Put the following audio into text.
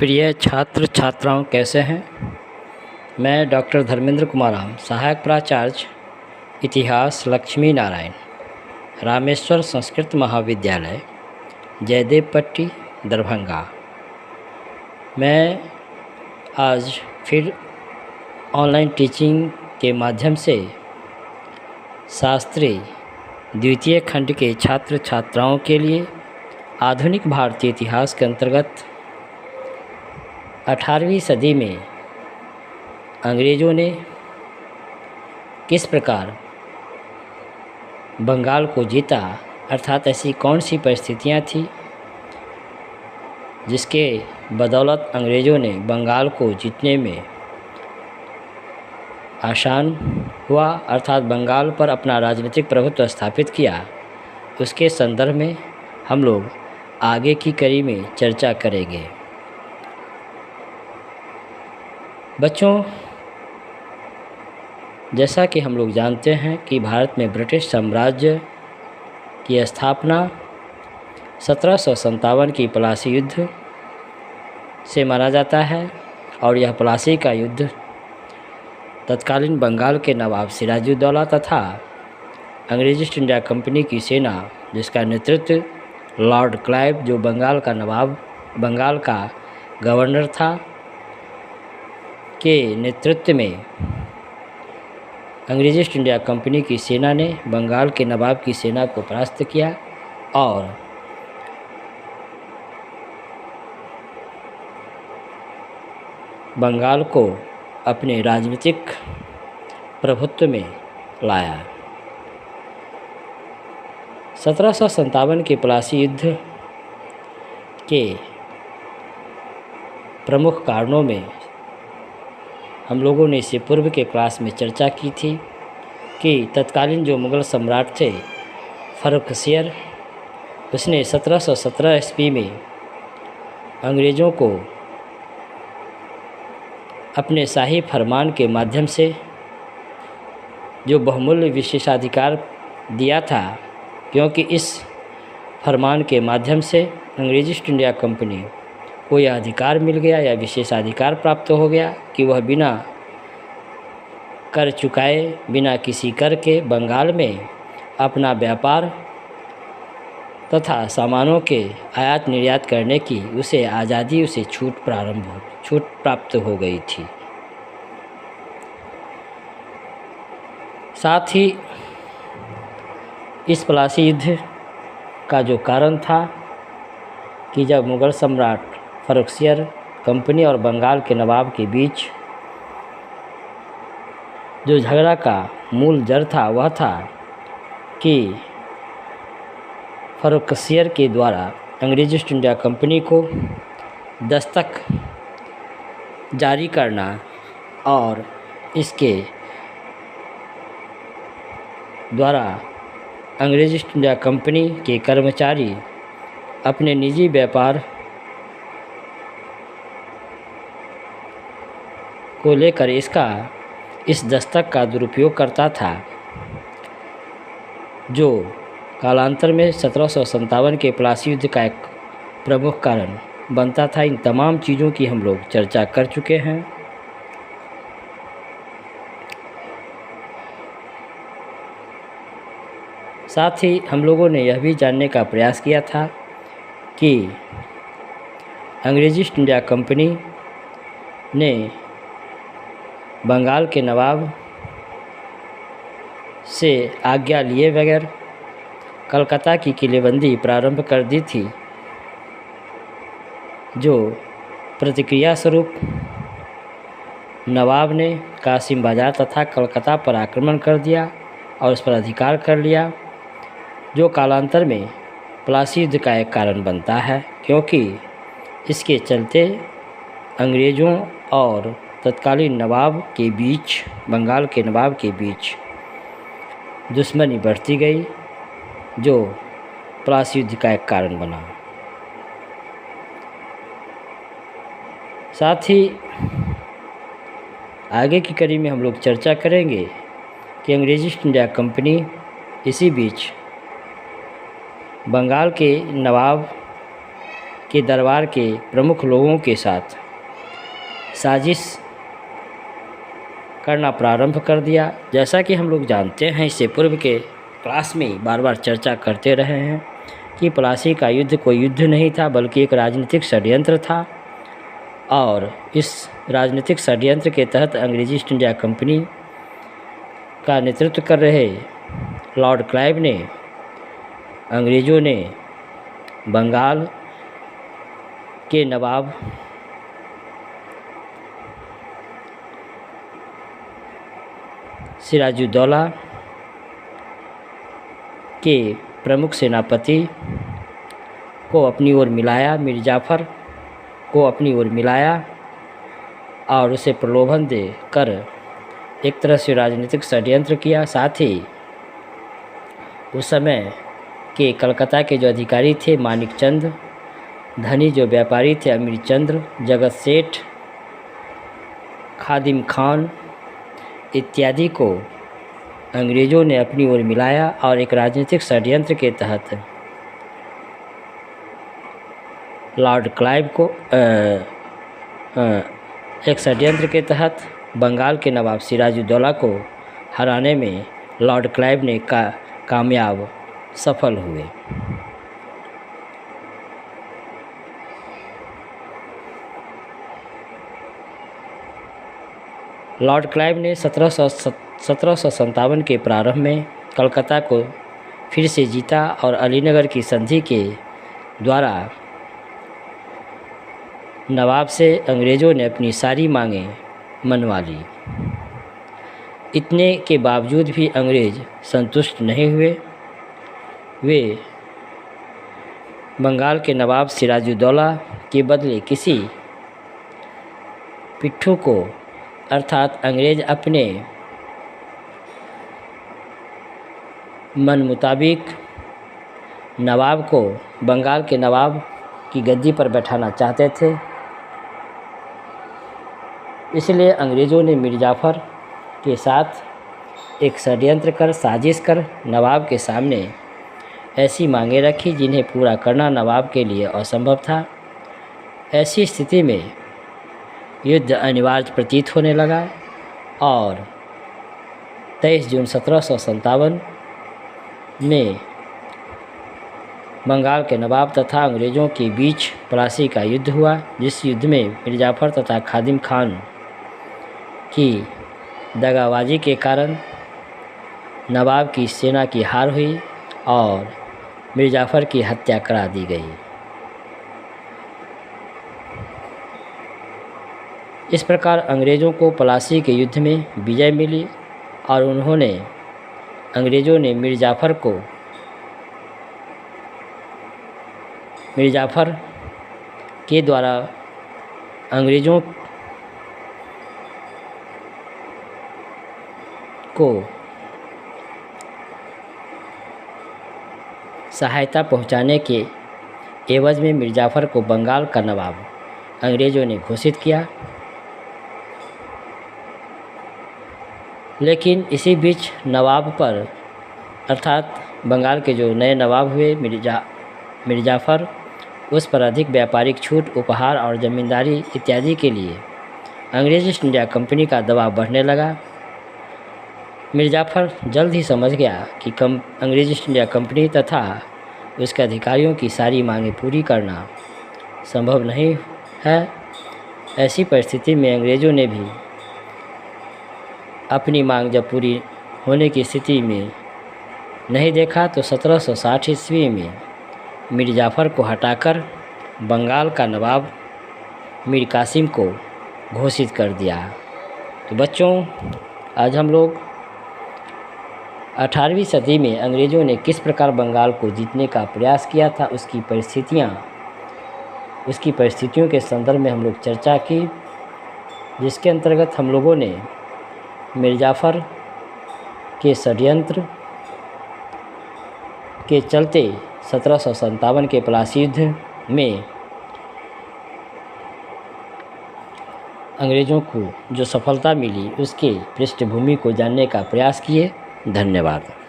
प्रिय छात्र छात्राओं, कैसे हैं। मैं डॉक्टर धर्मेंद्र कुमार राम, सहायक प्राचार्य इतिहास लक्ष्मी नारायण, रामेश्वर संस्कृत महाविद्यालय, जयदेव पट्टी, दरभंगा। मैं आज फिर ऑनलाइन टीचिंग के माध्यम से शास्त्री द्वितीय खंड के छात्र छात्राओं के लिए आधुनिक भारतीय इतिहास के अंतर्गत 18वीं सदी में अंग्रेज़ों ने किस प्रकार बंगाल को जीता, अर्थात ऐसी कौन सी परिस्थितियां थी जिसके बदौलत अंग्रेज़ों ने बंगाल को जीतने में आसान हुआ, अर्थात बंगाल पर अपना राजनीतिक प्रभुत्व स्थापित किया। उसके संदर्भ में हम लोग आगे की कड़ी में चर्चा करेंगे। बच्चों, जैसा कि हम लोग जानते हैं कि भारत में ब्रिटिश साम्राज्य की स्थापना 1757 की प्लासी युद्ध से माना जाता है और यह प्लासी का युद्ध तत्कालीन बंगाल के नवाब सिराजुद्दौला तथा अंग्रेज़ ईस्ट इंडिया कंपनी की सेना, जिसका नेतृत्व लॉर्ड क्लाइव, जो बंगाल का गवर्नर था, के नेतृत्व में अंग्रेज़ ईस्ट इंडिया कंपनी की सेना ने बंगाल के नवाब की सेना को परास्त किया और बंगाल को अपने राजनीतिक प्रभुत्व में लाया। 1757 के प्लासी युद्ध के प्रमुख कारणों में हम लोगों ने इससे पूर्व के क्लास में चर्चा की थी कि तत्कालीन जो मुग़ल सम्राट थे फ़र्रुखसियर, उसने 1717 ईस्वी में अंग्रेज़ों को अपने शाही फरमान के माध्यम से जो बहुमूल्य विशेषाधिकार दिया था, क्योंकि इस फरमान के माध्यम से अंग्रेज़ ईस्ट इंडिया कंपनी को यह अधिकार मिल गया या विशेषाधिकार प्राप्त हो गया कि वह बिना कर चुकाए, बिना किसी कर के बंगाल में अपना व्यापार तथा सामानों के आयात निर्यात करने की उसे आज़ादी, उसे छूट प्राप्त हो गई थी। साथ ही इस प्लासी युद्ध का जो कारण था कि जब मुग़ल सम्राट फ़र्रुखसियर कंपनी और बंगाल के नवाब के बीच जो झगड़ा का मूल जड़ था, वह था कि फ़र्रुखसियर के द्वारा अंग्रेज़ ईस्ट इंडिया कंपनी को दस्तक जारी करना और इसके द्वारा अंग्रेज़ ईस्ट इंडिया कंपनी के कर्मचारी अपने निजी व्यापार को लेकर इस दस्तक का दुरुपयोग करता था, जो कालांतर में 1757 के प्लासी युद्ध का एक प्रमुख कारण बनता था। इन तमाम चीज़ों की हम लोग चर्चा कर चुके हैं। साथ ही हम लोगों ने यह भी जानने का प्रयास किया था कि अंग्रेज़ ईस्ट इंडिया कंपनी ने बंगाल के नवाब से आज्ञा लिए बगैर कलकत्ता की किलेबंदी प्रारंभ कर दी थी, जो प्रतिक्रिया स्वरूप नवाब ने कासिम बाजार तथा कलकत्ता पर आक्रमण कर दिया और उस पर अधिकार कर लिया, जो कालांतर में प्लासी युद्ध का एक कारण बनता है, क्योंकि इसके चलते अंग्रेज़ों और तत्कालीन नवाब के बीच, बंगाल के नवाब के बीच दुश्मनी बढ़ती गई, जो प्लासी युद्ध का एक कारण बना। साथ ही आगे की कड़ी में हम लोग चर्चा करेंगे कि अंग्रेज़ ईस्ट इंडिया कंपनी इसी बीच बंगाल के नवाब के दरबार के प्रमुख लोगों के साथ साजिश करना प्रारंभ कर दिया। जैसा कि हम लोग जानते हैं, इससे पूर्व के क्लास में बार बार चर्चा करते रहे हैं कि प्लासी का युद्ध कोई युद्ध नहीं था, बल्कि एक राजनीतिक षड्यंत्र था। और इस राजनीतिक षड्यंत्र के तहत अंग्रेजी ईस्ट इंडिया कंपनी का नेतृत्व कर रहे लॉर्ड क्लाइव ने, अंग्रेज़ों ने बंगाल के नवाब सिराजुद्दौला के प्रमुख सेनापति को अपनी ओर मिलाया, मीर जाफ़र को अपनी ओर मिलाया और उसे प्रलोभन दे कर एक तरह से राजनीतिक षड्यंत्र किया। साथ ही उस समय के कलकत्ता के जो अधिकारी थे, मानिक चंद, धनी जो व्यापारी थे, अमीर चंद्र, जगत सेठ, खादिम खान इत्यादि को अंग्रेज़ों ने अपनी ओर मिलाया और एक राजनीतिक षड्यंत्र के तहत लॉर्ड क्लाइव को एक षड्यंत्र के तहत बंगाल के नवाब सिराजुद्दौला को हराने में लॉर्ड क्लाइव ने कामयाब सफल हुए। लॉर्ड क्लाइव ने 1757 के प्रारंभ में कलकत्ता को फिर से जीता और अलीनगर की संधि के द्वारा नवाब से अंग्रेज़ों ने अपनी सारी मांगें मनवा ली। इतने के बावजूद भी अंग्रेज़ संतुष्ट नहीं हुए। वे बंगाल के नवाब सिराजुद्दौला के बदले किसी पिट्ठू को, अर्थात अंग्रेज़ अपने मन मुताबिक नवाब को बंगाल के नवाब की गद्दी पर बैठाना चाहते थे। इसलिए अंग्रेज़ों ने मीर जाफ़र के साथ एक षड्यंत्र कर, साजिश कर नवाब के सामने ऐसी मांगें रखी जिन्हें पूरा करना नवाब के लिए असंभव था। ऐसी स्थिति में युद्ध अनिवार्य प्रतीत होने लगा और 23 जून 1757 में बंगाल के नवाब तथा अंग्रेज़ों के बीच प्लासी का युद्ध हुआ, जिस युद्ध में मीर जाफ़र तथा खादिम खान की दगाबाजी के कारण नवाब की सेना की हार हुई और मीर जाफ़र की हत्या करा दी गई। इस प्रकार अंग्रेज़ों को प्लासी के युद्ध में विजय मिली और उन्होंने अंग्रेज़ों ने मीर जाफ़र के द्वारा अंग्रेज़ों को सहायता पहुंचाने के एवज में मीर जाफ़र को बंगाल का नवाब अंग्रेज़ों ने घोषित किया। लेकिन इसी बीच नवाब पर, अर्थात बंगाल के जो नए नवाब हुए मीर जाफ़र, उस पर अधिक व्यापारिक छूट, उपहार और ज़मींदारी इत्यादि के लिए अंग्रेज़ ईस्ट इंडिया कंपनी का दबाव बढ़ने लगा। मीर जाफ़र जल्द ही समझ गया कि अंग्रेज़ ईस्ट इंडिया कंपनी तथा उसके अधिकारियों की सारी मांगें पूरी करना संभव नहीं है। ऐसी परिस्थिति में अंग्रेज़ों ने भी अपनी मांग जब पूरी होने की स्थिति में नहीं देखा तो 1760 ईस्वी में मीर जाफ़र को हटाकर बंगाल का नवाब मीर कासिम को घोषित कर दिया। तो बच्चों, आज हम लोग 18वीं सदी में अंग्रेज़ों ने किस प्रकार बंगाल को जीतने का प्रयास किया था, उसकी परिस्थितियों के संदर्भ में हम लोग चर्चा की, जिसके अंतर्गत हम लोगों ने मीर जाफ़र के षड्यंत्र के चलते 1757 के प्लासी युद्ध में अंग्रेज़ों को जो सफलता मिली, उसके पृष्ठभूमि को जानने का प्रयास किए। धन्यवाद।